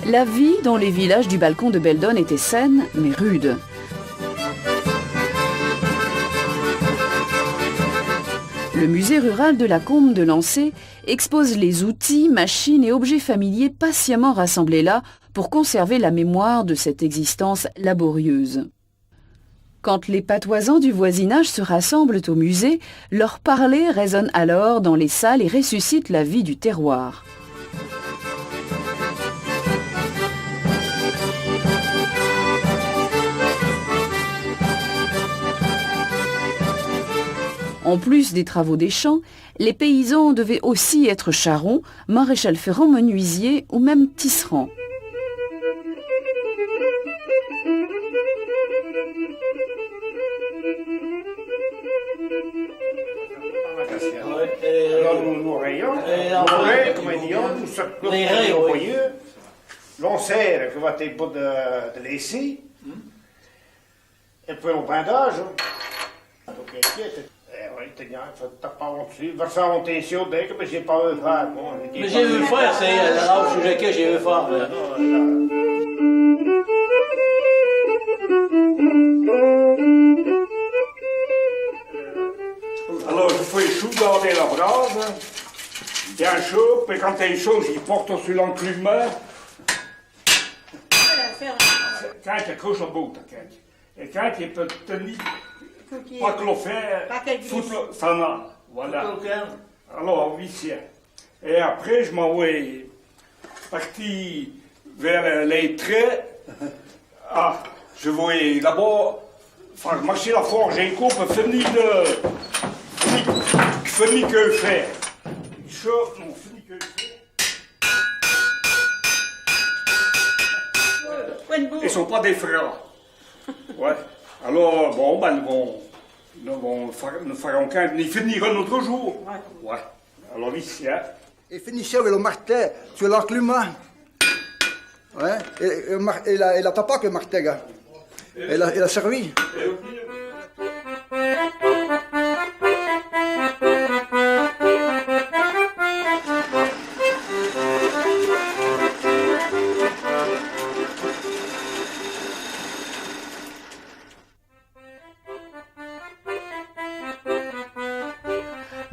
La vie dans les villages du balcon de Beldon était saine, mais rude. Le musée rural de la Combe de Lancé expose les outils, machines et objets familiers patiemment rassemblés là pour conserver la mémoire de cette existence laborieuse. Quand les patoisans du voisinage se rassemblent au musée, leur parler résonne alors dans les salles et ressuscite la vie du terroir. En plus des travaux des champs, les paysans devaient aussi être charrons, maréchal-ferrants, menuisiers ou même tisserands. L'on serre que va être beau de laisser, et puis au bandage. T'as pas dessus, verser en tension dès que j'ai pas vu faire. Mais j'ai vu faire, c'est là où j'ai vu faire. Alors je fais chaud garder la brase, bien chaud, puis quand il est chaud, j'y porte sur l'enclume. Quand il accroche au bout, et quand il peut tenir. Pas que l'on fait, foutre ça là, voilà. Alors, vicieux. Et après, je m'en vais parti vers les traits. Ah, je vais là-bas faire marcher la forge et coupe, finir que faire. Chaud, non, finir que faire. Ils sont pas des frères. Ouais. Alors, bon, nous ferons qu'un, ils finiront notre jour. Ouais. Alors, ici, hein. Et finissait avec le martin sur l'enclume. Ouais. Et la tapac, le martin, gars. Il a servi.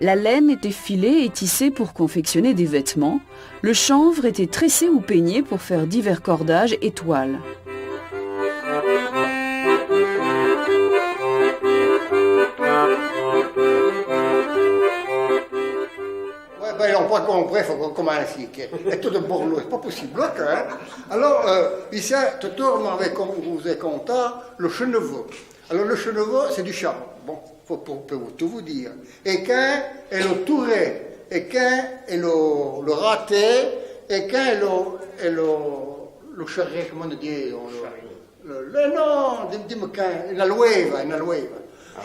La laine était filée et tissée pour confectionner des vêtements. Le chanvre était tressé ou peigné pour faire divers cordages et toiles. Ils n'ont pas compris comment ainsi. Et tout de borloo, c'est pas possible. Hein? Alors, ici, tout le monde avait, comme vous avez compté, le chenevaux. Alors, le chenevaux, c'est du champ. Bon, pour tout vous dire. Et qu'un est le touré, et qu'un est le raté, et qu'un est le charré, comment on dit? Non, dis-moi qu'un, une aloueva.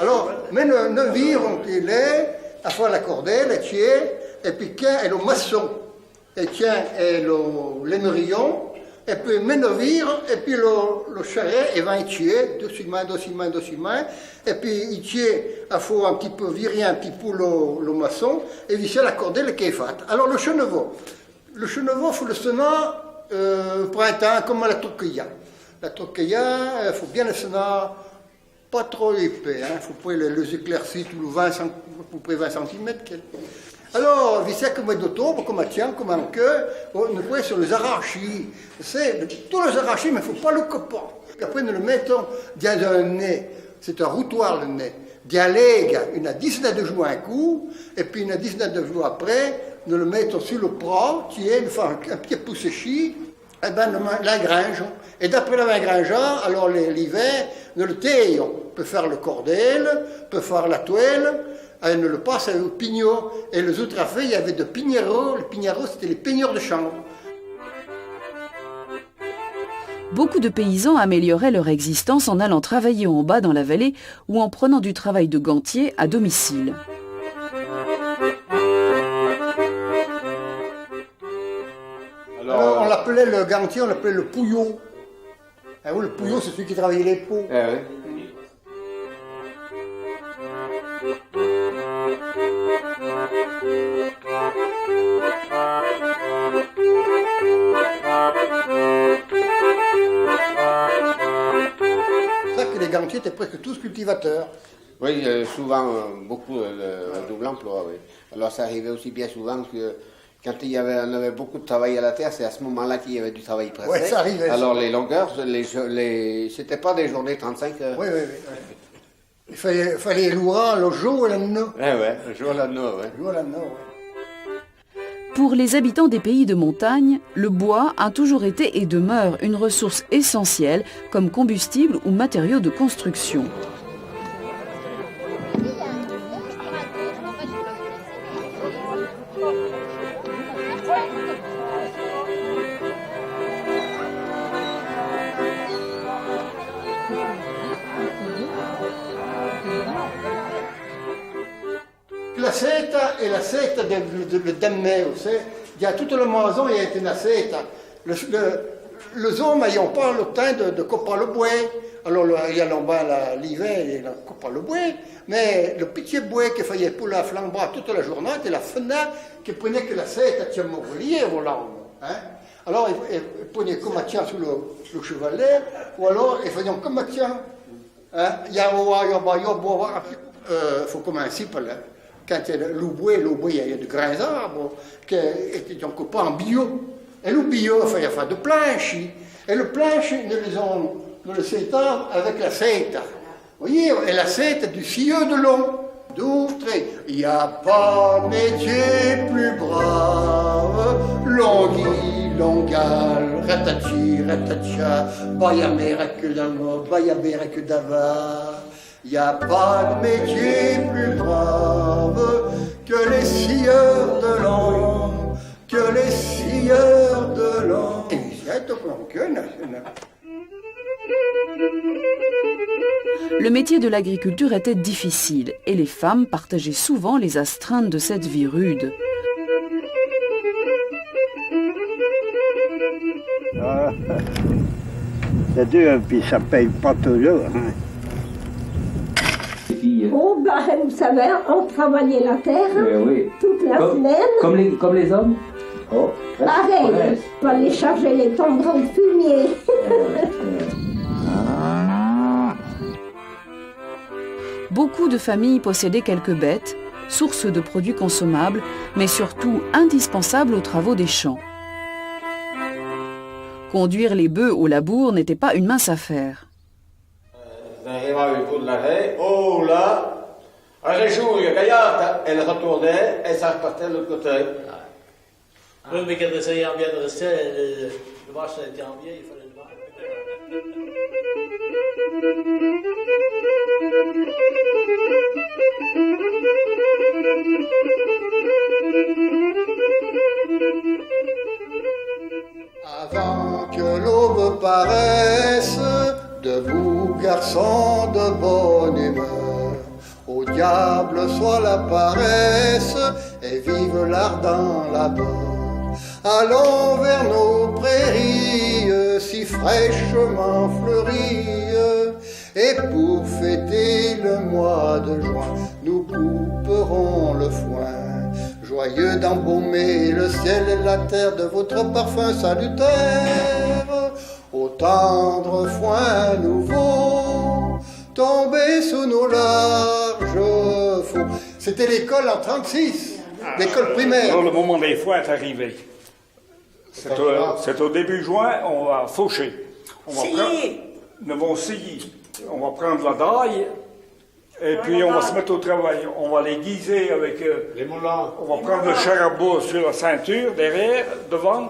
Alors, mais ne virent qu'il est, à faire la cordelle, et tiens, et puis qu'un est le maçon, et qu'un est le lainerion, et puis menovir, et puis le charret, et va y tuer, dessus main, et puis il tue, il faut un petit peu virer un petit peu le maçon, et visser la cordelle qui est faite. Alors le chenevaux, il faut le sonner printemps, comme la troquilla. La troquilla, il faut bien le sonner pas trop épais, il faut pas les éclaircir tout le 20 cm. Alors, visser comme d'octobre, comme un tien, comme un queue, on peut sur les arrachis. C'est tous les arrachis, mais il ne faut pas le copain. Après, nous le mettons dans un nez, c'est un routoir le nez. Dialega, une dizaine de jours un coup, et puis une dizaine de jours après, nous le mettons sur le bras, qui est, nous faisons un petit peu séché, et bien, nous l'ingrangeons. Et d'après l'ingrangeant, alors l'hiver, nous le taillons. On peut faire le cordel, on peut faire la toile, et nous le passe au pignot. Et les autres affaires, il y avait de pigneros. Les pigneros, c'était les peigneurs de chambre. Beaucoup de paysans amélioraient leur existence en allant travailler en bas dans la vallée ou en prenant du travail de gantier à domicile. Alors, on l'appelait le gantier, on l'appelait le pouillot. Ah oui, le pouillot, c'est celui qui travaillait les peaux. Ah oui. étaient presque tous cultivateurs. Oui, souvent, beaucoup le double emploi, oui. Alors ça arrivait aussi bien souvent que quand on avait beaucoup de travail à la terre, c'est à ce moment-là qu'il y avait du travail pressé. Oui, ça arrivait. Alors les longueurs, c'était pas des journées 35 heures. Oui. Il fallait louer le jour et la nuit. Oui, le jour et la nuit, oui. Le jour et la nuit, Pour les habitants des pays de montagne, le bois a toujours été et demeure une ressource essentielle comme combustible ou matériau de construction. La seta è la seta del damme, il y a toute la maison, il y a une seta. Les hommes n'ont pas le temps de couper le bois. Alors il y a l'hiver, il coupe le bois, mais le petit bois qui faisait pour la flamber toute la journée, c'était la fenêtre qui prenait que la seta qui m'ouvriait au lendemain. Hein? Alors ils prenaient comme tien sur le chevalet, ou alors ils faisaient comme tien. Il faut commencer par là. Quand il y a le bois, il y a de grands arbres qui sont coupés en bio. Et le bio, il faut faire de planches. Et le planche, nous le sétons avec la seta. Vous voyez, et la seta du silleux de long. D'autres, il n'y a pas de métier plus brave. Longhi, longal, ratati, ratatia, bayamerakulamo, bayaberakudava. Il n'y a pas de métier plus brave que les scieurs de l'an, que les scieurs de l'an. Le métier de l'agriculture était difficile et les femmes partageaient souvent les astreintes de cette vie rude. C'est dur, puis ça ne paye pas toujours. Hein. Oh, vous savez, on travaillait la terre oui. toute la semaine. Comme les hommes. Oh, pareil, il fallait charger les tendrons de fumier. Beaucoup de familles possédaient quelques bêtes, source de produits consommables, mais surtout indispensables aux travaux des champs. Conduire les bœufs au labour n'était pas une mince affaire. J'arrive à une bout de l'arrêt. Oh là! À réjour, il y a Gaillard, elle retournait et ça repartait de l'autre côté. Oui, mais quand essayait bien de rester, le vache était en bien, il fallait le voir. Avant que l'aube paraisse, debout garçons de bonne humeur, au diable soit la paresse et vive l'ardent labeur. Allons vers nos prairies si fraîchement fleuries, et pour fêter le mois de juin, nous couperons le foin. Joyeux d'embaumer le ciel et la terre de votre parfum salutaire, au tendre foin nouveau, tombé sous nos larges faux. C'était l'école en 36, l'école primaire. Alors, le moment des foins est arrivé. C'est au début juin, on va faucher. Nous allons scier. On va prendre la daille et puis on va se mettre au travail. On va les guiser avec les moulins. On va prendre le charabout sur la ceinture, derrière, devant.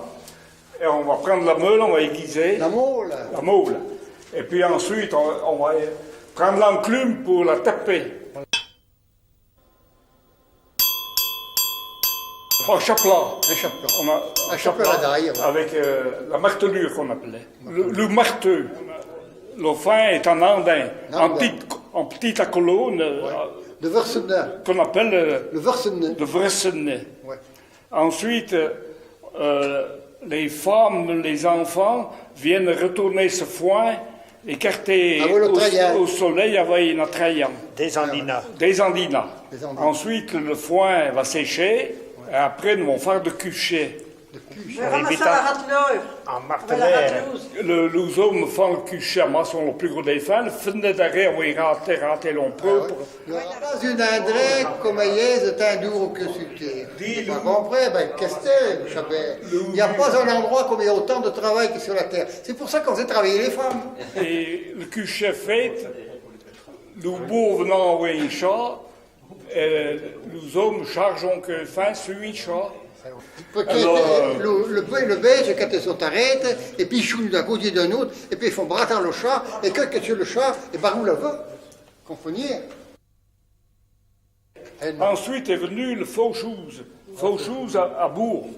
Et on va prendre la meule, on va aiguiser. La moule. La moule. Et puis ensuite, on va prendre l'enclume pour la taper. Un chapelas. On a un chapelas d'ail. Avec la martelure qu'on appelait. Le marteux. Le fin est en andin. En petit à colonne. De Versenet. Qu'on appelle le Versenet. Le Versenet. Ouais. Ensuite, les femmes, les enfants viennent retourner ce foin, écarter au soleil avec une traillant. Des andinas. Des andinas. Ensuite, le foin va sécher, et après, nous allons faire de cucher. En martelaire. Les hommes font le cuchet, sont le plus gros des fans, finissent derrière où ils rentrent l'ombreux. Dans une indrée, comme c'est un duro que c'était. Tu m'as compris? Ben, qu'est-ce que c'est? Il n'y a pas un endroit où il y a autant de travail que sur la terre. C'est pour ça qu'on faisait travailler les femmes. Et le cuchet fait, les beaux venant au un chat, les hommes chargeons que fin sur un chat. Alors, le beige, quand ils sont arrêtés, et puis ils chouent d'un côté et d'un autre, et puis ils font bratter le chat, et quand ils tuent le chat, et ben où le va? Comprenez? Ensuite est venu le faux chose. Faux chose à Bourg.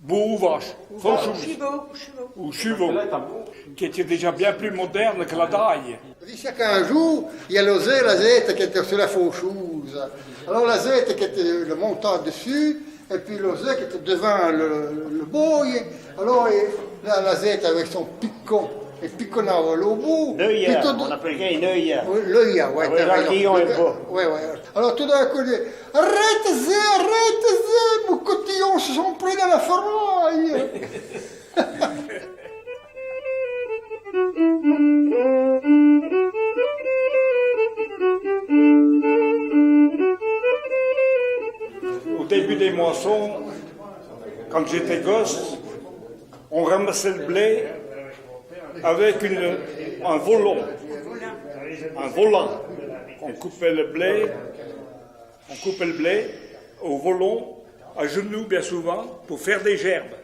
Bourg ou vache. Faux chose. Ou chevaux. Qui était déjà bien plus moderne que la daille. Chaque jour, il y a la zette qui était sur la faux chose. Alors la zette qui était le montant dessus, et puis le zette qui était devant le boy. Alors la zette avec son picon. Et piconnava au bout. L'œil, on appelle ça une œil. L'œil, ouais. Ouais. Alors tout d'un coup, arrêtez-y, vos cotillons se sont pris dans la ferraille. Au début des moissons, quand j'étais gosse, on ramassait le blé avec un volant. On coupait le blé au volant, à genoux bien souvent, pour faire des gerbes.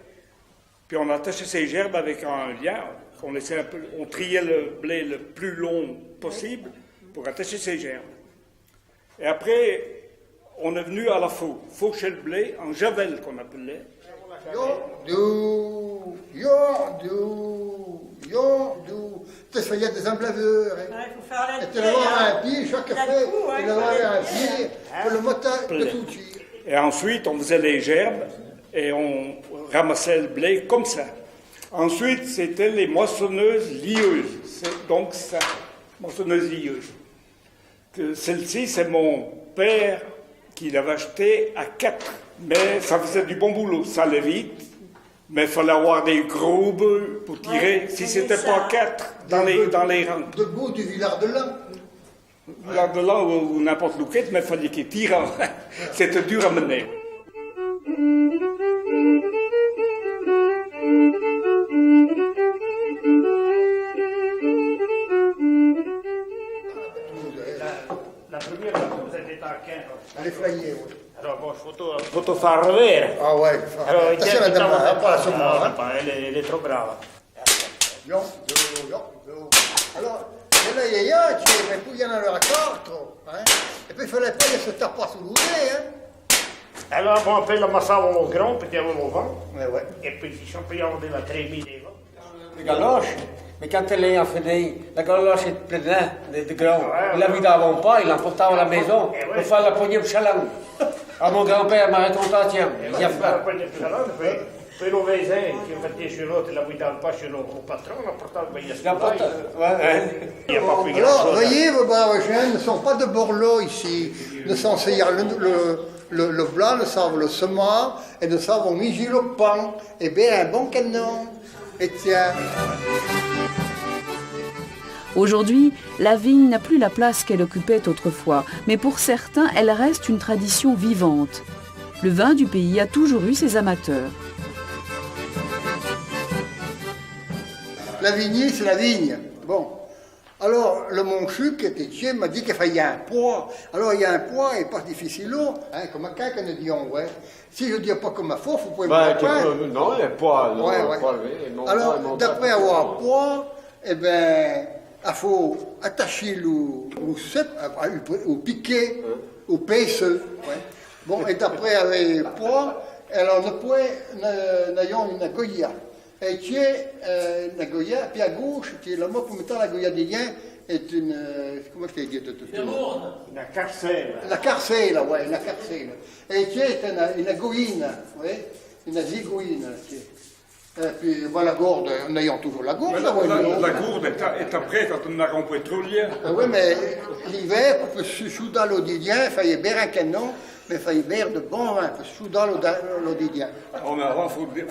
Puis on attachait ces gerbes avec un lien, on triait le blé le plus long possible pour attacher ces gerbes. Et après, on est venu à la faucher le blé en javel qu'on appelait. Tu fais des emblaveurs. Et tu vas avoir un pied, chaque fait, il va avoir un pied pour le moteur de tout tir. Et ensuite, on faisait les gerbes et on ramassait le blé comme ça. Ensuite, c'était les moissonneuses lieuses. C'est donc ça, moissonneuses lieuses. Celle-ci, c'est mon père qui l'avait acheté à 4. Mais ça faisait du bon boulot, ça allait vite. Mais il fallait avoir des gros bœufs pour tirer. Si c'était pas 4 dans les rangs. Debout du Villard de Lans. Villard de Lans ou n'importe lequel, mais il fallait qu'il tire. C'était dur à mener. La première photo, c'était en 15. Elle est flayée, oui. Alors bon, photo fa revere. Ah ouais. Alors, attention la dame, pas la somme. elle est trop brave. Alors, là, il y a un qui il y en a la carte, hein. Et puis il fallait pas se taper sous le nez, hein. Alors bon, après la massavamo au grand, perché avevo vent. Ouais. E poi ci sono pigliamo della 3000 euro. Les galoches, mais quand elle est en fenêtre, la galoche est pleine de grands. Il la vide avant pas, il l'emportait à la maison, il fallait la poignée au chaland. Ah, mon grand-père m'a raconté, tiens, il y a fait. Poi lo veisè che facesse l'autre, la guidava pas chez le patron, la portava per gli Alors, voyez, vos braves jeunes ne sont pas de Borloo ici. Nous sommes le blanc, nous sommes le semard, et nous sommes Migi le pan. Eh bien, un bon canon. Et tiens. Aujourd'hui, la vigne n'a plus la place qu'elle occupait autrefois, mais pour certains, elle reste une tradition vivante. Le vin du pays a toujours eu ses amateurs. La vignée, c'est la vigne. Bon. Alors, le monchu qui était tien m'a dit qu'il fallait un poids. Alors, il y a un poids, et pas difficile, hein, comme quelqu'un nous dit, ouais. Si je ne dis pas comme ma faux, vous pouvez me comprendre. Non, les poids, non, ouais. Alors, d'après avoir un poids, eh bien, il faut attacher au piquet, au pinceau. Ouais. Bon, et d'après avec le poids, alors, nous avons une goya. Et tu es la goya, puis à gauche, tu es le mot pour mettre la goya des liens, est une. Comment je t'ai dit tout le monde? La carcelle. La carcelle, ouais, la carcelle. Et tu es une goïne, oui, une zigouine. Et puis, voilà, la gourde, nous ayons toujours la gourde. La gourde est après quand on a rempli trop lien. Oui, mais l'hiver, pour se souder l'eau des liens, il fallait bien un canon. mais il fallait boire de bon vin, parce que soudain l'odidien. Mais avant, il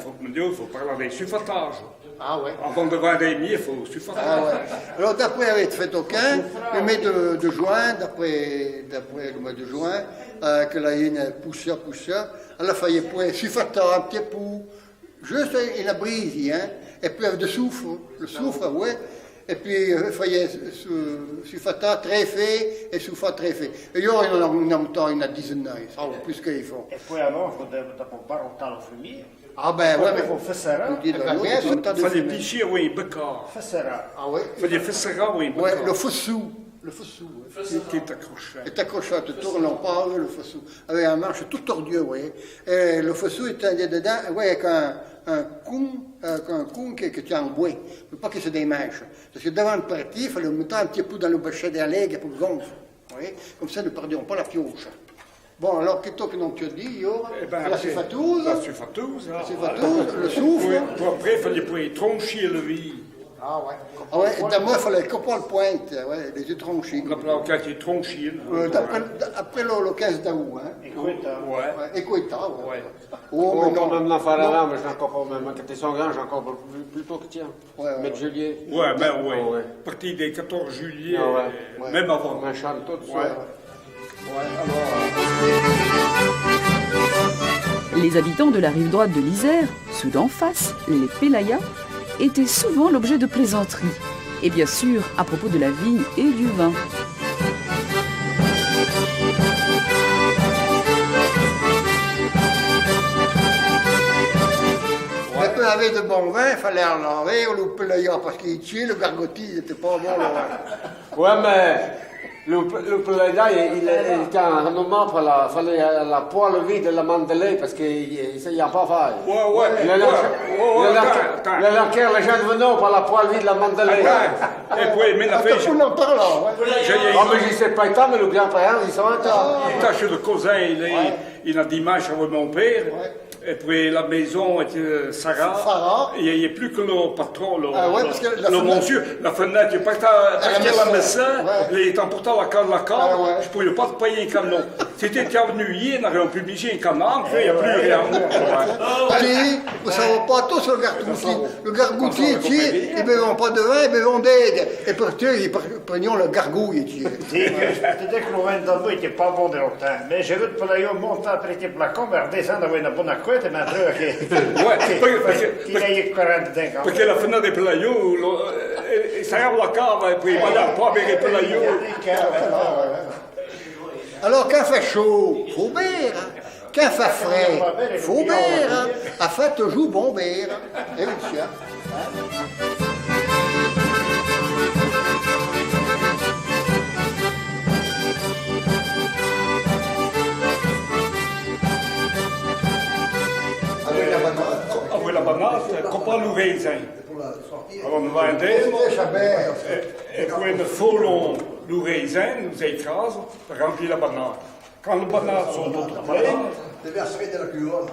faut parler des sulfatages. Ah ouais. Avant de vendre des miels, il faut sulfater. Ah ouais. Alors d'après avec fait aucun, le mois de juin, d'après le mois de juin, que la haine pousse, alors il fallait point sulfater un petit peu, juste une brise, hein, et puis avec le soufre, ouais. Et puis il fallait sulfater très fait et sulfate très fait. Et il y a une dizaine d'années, ça va plus qu'ils font. Et puis alors, il faut pas rentrer au fumier. Ah ben ouais, mais il faut faire ça. Il fallait picher, oui, beccar. Faire ça. Ah ouais. Il fallait faire ça, oui, beccar. Ouais, le fossou. Le fossou, qui est accroché. Est accroché, tu tournes en parle, le fossou. Avec un marche tout tordieux, vous voyez. Et le fossou est dedans, ouais, avec un con qui tient en bois. Il ne faut pas qu'il se démêche. Parce que devant le parti, il fallait mettre un petit peu dans le bachet des legs pour le gonfler. Vous voyez. Comme ça, nous ne perdions pas la pioche. Bon, alors, qu'est-ce que tu as dit, Yo? La sulfatose. La sulfatose. Le soufre. Puis après, il fallait troncher le riz. Ah ouais. Ah ouais, et d'abord, il fallait couper le pointe, ouais, les yeux tronchés. Quand il est tronché. Après le 15 d'août, hein. Écoita, ouais. Oh, mais quand même l'enfant là, mais j'ai encore pas même. Quand ils sont grands, j'ai encore plus tôt que tiens. Mais de juillet. Ouais, ben ouais. À partir des 14 juillet, même avant. On chante tout ça. Ouais, Les habitants de la rive droite de l'Isère, ceux d'en face, les Pélayas, étaient souvent l'objet de plaisanteries. Et bien sûr, à propos de la vigne et du vin. Quand on avait de bon vin, il fallait en laver, on le Pélaya, parce qu'il tient, le gargotis, il n'était pas bon. Ouais, mais le Pélaya, il était un renommement pour la poêle vide de la Mandelée, parce qu'il n'y a pas faire. Ouais. Il a les gens venant par la poêle vide de la Mandelée. Et puis, mais la fait. On en parle, Ah, mais je ne sais pas, mais le grand-père, ils sont en il tâche de cousin, il a dimanche avec mon père. Et puis la maison était Sarah. Il n'y a plus que le patron, le monsieur. La fenêtre, il pas à la maison, il est emporté à la carte de la carte. Je ne pouvais pas te payer un camion. C'était venu hier, on aurait publié un camion, puis il n'y a plus rien. Vous ne savez pas tout sur le gargoutis. Le gargoutis, ils ne buvons pas de vin, ils buvons d'aide. Et pour eux, ils prenions le gargouille. C'est-à-dire que le vin d'Ambo n'était pas bon de longtemps. Mais j'ai vu le Polayo monter après le placon, redescendre avec une bonne accord. Parce que la fenêtre des Pélayos, il s'arrête la cave et puis il va pas avec les Pélayos. Alors, quand il fait chaud, il faut boire. Quand il fait frais, il faut boire. À fait toujours bon boire. Et monsieur. Avec la banane, comprend le raisin. Alors nous vendons, et puis nous foulons le raisin, nous écrasons, remplir la banane. Quand les bananes sont toutes pleines, de la cuillère.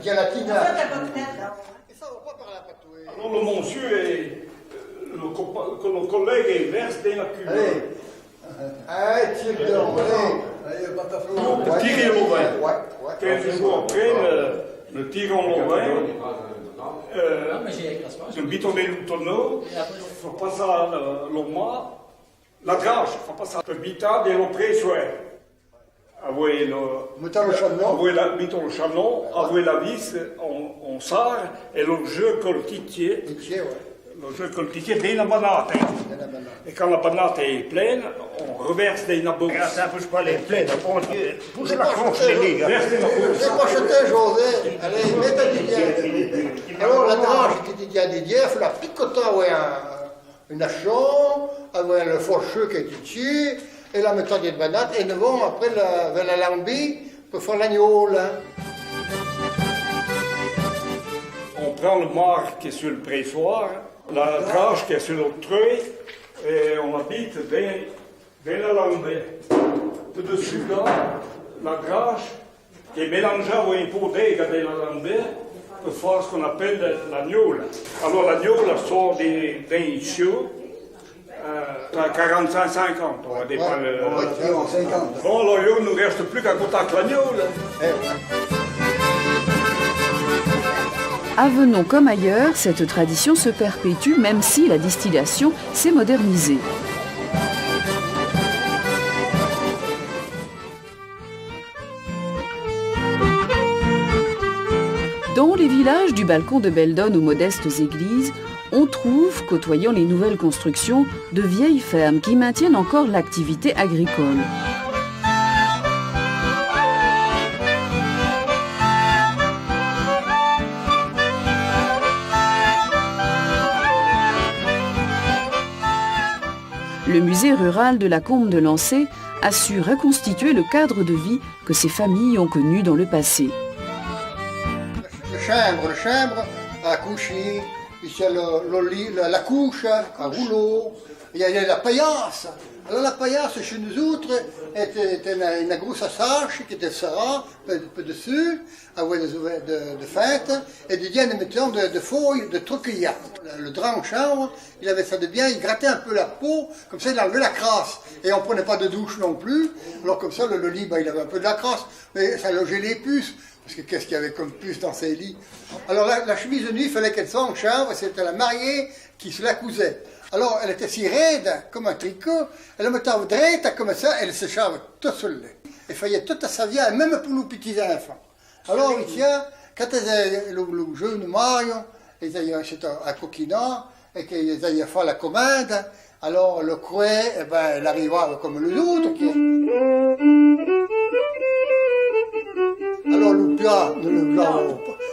Il y a la tina. Alors le monsieur et le collègue verse dans la cuillère. Tirer le vin. 15 jours après, nous tirons le vin. Nous bitonnons le tonneau. Il faut passer le mois. La drache, il faut passer le bitan et le pressoir. Avec le chanon, avec la vis, on sort et le jeu coltitier. Le jeu coltitier dans la banane. Et quand la banane est pleine, on reverse dans la bourse. Ça ne bouge pas les pleines, bon Dieu. Pousse la tronche, les gars. C'est pas jeté, José. Allez, mets ta Didier. Alors, la tranche qui dit à Didier, il faut la picoter avec un hachon, avec le fourcheux qui est ici, et la mettre dans des bananes, et nous vont après vers la lambie pour faire l'agneau, là. On prend le marc qui est sur le pressoir, la tranche qui est sur l'autre treuil, et on habite dans la lambée. Tout dessus, là, la tranche qui est mélangée avec un pot d'aigle dans la lambée pour faire ce qu'on appelle l'agneau. Alors l'agneau sort d'un chiot 45-50, on va dépendre. Ouais, 50. Bon, alors, il ne nous reste plus qu'à contact l'agneau, là. À Venon comme ailleurs, cette tradition se perpétue même si la distillation s'est modernisée. Dans les villages du balcon de Beldonne aux modestes églises, on trouve, côtoyant les nouvelles constructions, de vieilles fermes qui maintiennent encore l'activité agricole. Le musée rural de la Combe de Lancé a su reconstituer le cadre de vie que ces familles ont connu dans le passé. Le chambre à coucher, ici la couche, un rouleau, il y a la paillasse. Alors la paillasse chez nous autres était une grosse sache qui était serrée, un peu dessus, avec des ouvriers de fête, et des diens de feuilles de troquillat. Le drap en chambre, il avait ça de bien, il grattait un peu la peau, comme ça il enlevait la crasse. Et on ne prenait pas de douche non plus, alors comme ça le lit, il avait un peu de la crasse, mais ça logeait les puces. Parce que qu'est-ce qu'il y avait comme puce dans ces lits? Alors la chemise de nuit, il fallait qu'elle soit en chambre, c'était la mariée qui se la cousait. Alors elle était si raide, comme un tricot, elle mettait droite comme ça, elle séchait tout seul. Elle faisait toute sa vie, même pour nos petits enfants. Alors ici, quand le jeune Marion, c'était un coquinat, et qu'ils avaient fait la commande, alors le couet, elle arrivait comme les autres. Alors l'oupia,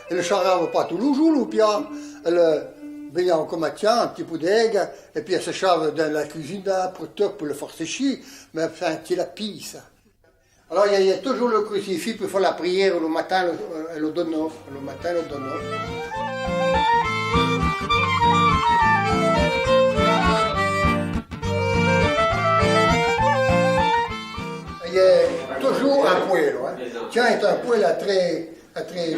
elle ne charrave pas tous les jours, l'oupia. Elle venait en combattant, un petit peu d'aigle, et puis elle se charve dans la cuisine pour le faire sécher, mais enfin, c'est la pisse. Alors il y a toujours le crucifix pour faire la prière le matin, le donneau. Le matin, le donneau. Il y a toujours un poêle. Hein. Tiens, il y a un poêle à 13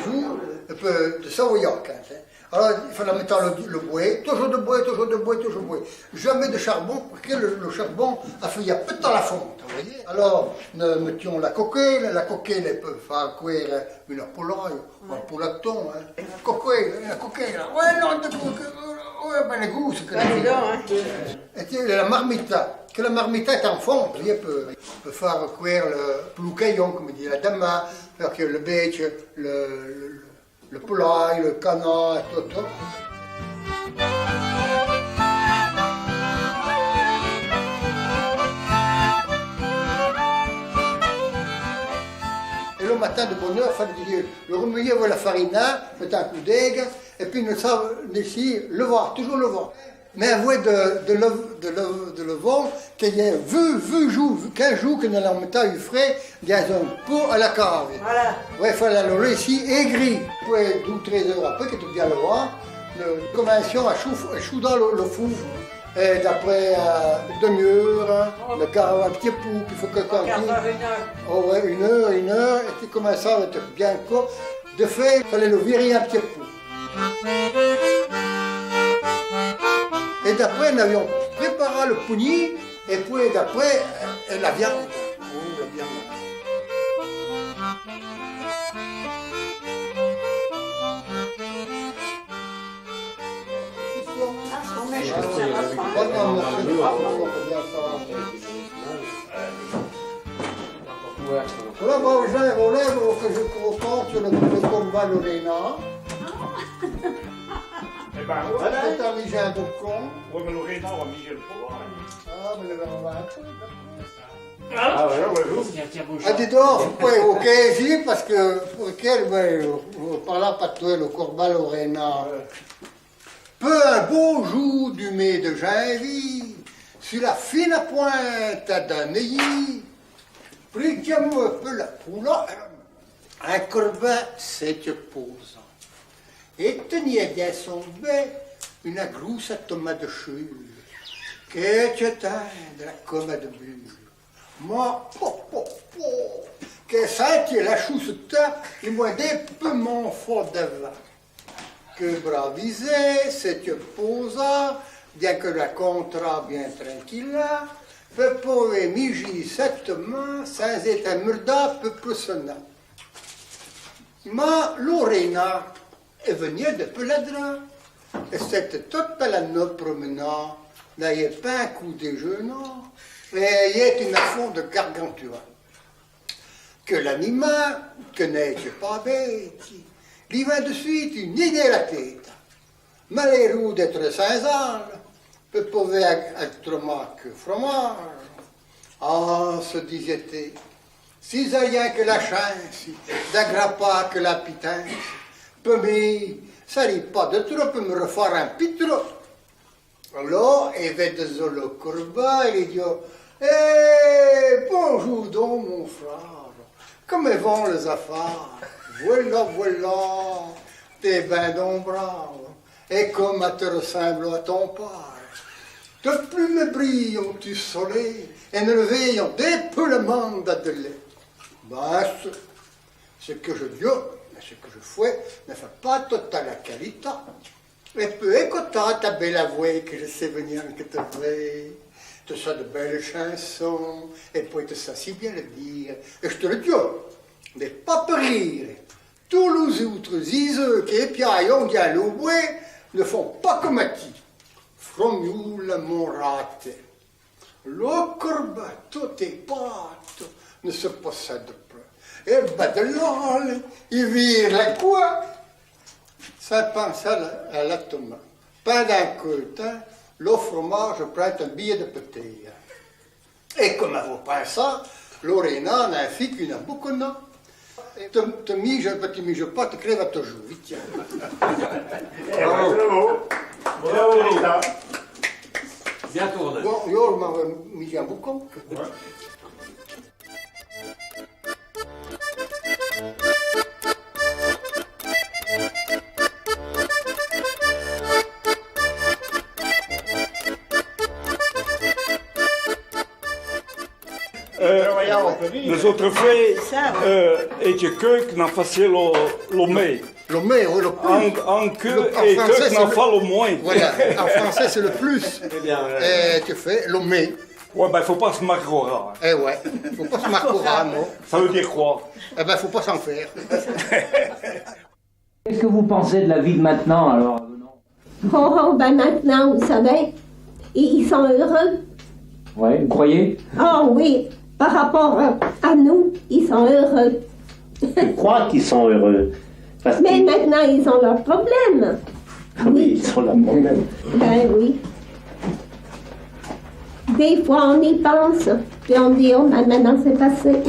jours, de Savoyac. Hein. Alors, il faut la mettre le bois, toujours de bois, toujours de bois, toujours de bois. Jamais de charbon, parce que le charbon a fait un peu dans la fonte. Vous voyez. Alors, nous mettions la coquille, elle peut faire cuire une poulaille, un poulaton. Hein. La coquille, là. Ouais, non, ouais, ben les goûts, c'est que la marmita. Que la marmita est en fonte, elle peut faire cuire le ploucaillon, comme dit la dame, faire que le bêche, le poulaille, le canard, tout. Et le matin de bonne heure, il fallait dire, le remuer avec la farina, mettre un coup d'aigle, et puis nous savons ici, le voir, toujours le voir. Mais avouez de le vent, qu'il y a 15 jours que nous l'avons mis au frais, il y a un pot à la cave. Voilà. Ouais, il fallait le laisser aigri. Puis 12-13 heures après, que tu viens le voir, la convention a chou dans le four. Et d'après une demi-heure, le quart, un petit pot, il faut que quand oh ouais, une heure, et puis comme ça, va être bien court. De fait, il fallait le virer un petit peu. Et d'après, nous avions préparé le pougny, et puis d'après, la viande. Oh, la viande. Voilà, moi, je relève que je compte sur le combat Lorena. Eh ben, voilà. C'est un Michel de con. Oui, mais Lorena, on va miser le pauvre. Ah, mais le verre va Ah, ouais. Ah, dis donc, ok, si, parce que pour quel, par là, pas toi, le corbat Lorena. Peu un beau jour du mai de janvier, sur la fine pointe d'un œillet, pris-moi un peu la poule, un corbin s'était posant. Et tenait bien son bec une grosse tomate de chou, que tu de la commode de bleu. Moi, que ça tient la chousse et moi des peu mon fort devant. Que bravisé, c'était posant, bien que le contrat bien tranquille là, peut pouvoir migir cette main sans être murda peu personnel. Ma Lorena est venue de Peladra, et c'était toute la nuit promenant, n'ayait pas un coup déjeunant, et il y a une affaire de gargantua. Que l'animal, que n'est pas bête, lui va de suite une idée à la tête. Malheureux d'être sans peut pouvoir être autrement que fromage. Ah, se disait-il, si ça rien que la chance, d'agrappa que la pitance, peut me, ça n'est pas de trop, peut me refaire un pitre. Alors, il va de Zolo Corba, il dit, bonjour donc, mon frère. Comment vont les affaires? Voilà, t'es ben donc brave. Et comme te ressemble à ton père. De plumes brillent du soleil, et ne le veillons d'épaulement d'Adelaide. Ben, ce que je dis, ce que je fais, ne fait pas toute la qualité. Et peu écouter ta belle voix que je sais venir que te vrai. Tu sais de belles chansons, et puis tu sais si bien le dire. Et je te le dis, n'est pas pour rire. Tous les autres iseux qui épiaillent bien au bois ne font pas comme à qui. Fromioule mon raté. Le corbe, toutes tes pattes ne se possèdent pas. Et Badelol, il vire la quoi? Ça pense à la tomate. Pendant que le temps, le fromage prête un billet de pétille. Et comme vous pensez, Lorena n'a un fille qui n'a beaucoup de noms. Te mige pas, te crève à toujours. Vite, tiens. Bravo. Bravo, Rita. Bien tourné. Bon, je m'en vais miger un boucan. Les autres faits, et que keuk n'a pas fait le mai. Le mai, oui, le plus. En que et keuk n'a pas le moins. Voilà, en français c'est le plus. C'est bien, Et tu fais le mai. Ouais, ben faut pas se marquer au rat. Eh ouais, faut pas se marquer au rat, non. Ça veut dire quoi? Eh ben, faut pas s'en faire. Qu'est-ce que vous pensez de la vie de maintenant, alors? Oh, ben maintenant, vous savez, ils sont heureux. Ouais, vous croyez? Oh oui, par rapport à nous, ils sont heureux. Je crois qu'ils sont heureux. Parce Mais maintenant, ils ont leurs problèmes. oui, ils ont leurs problèmes. Ben oui. Des fois, on y pense, puis on dit, oh, ben maintenant, c'est passé.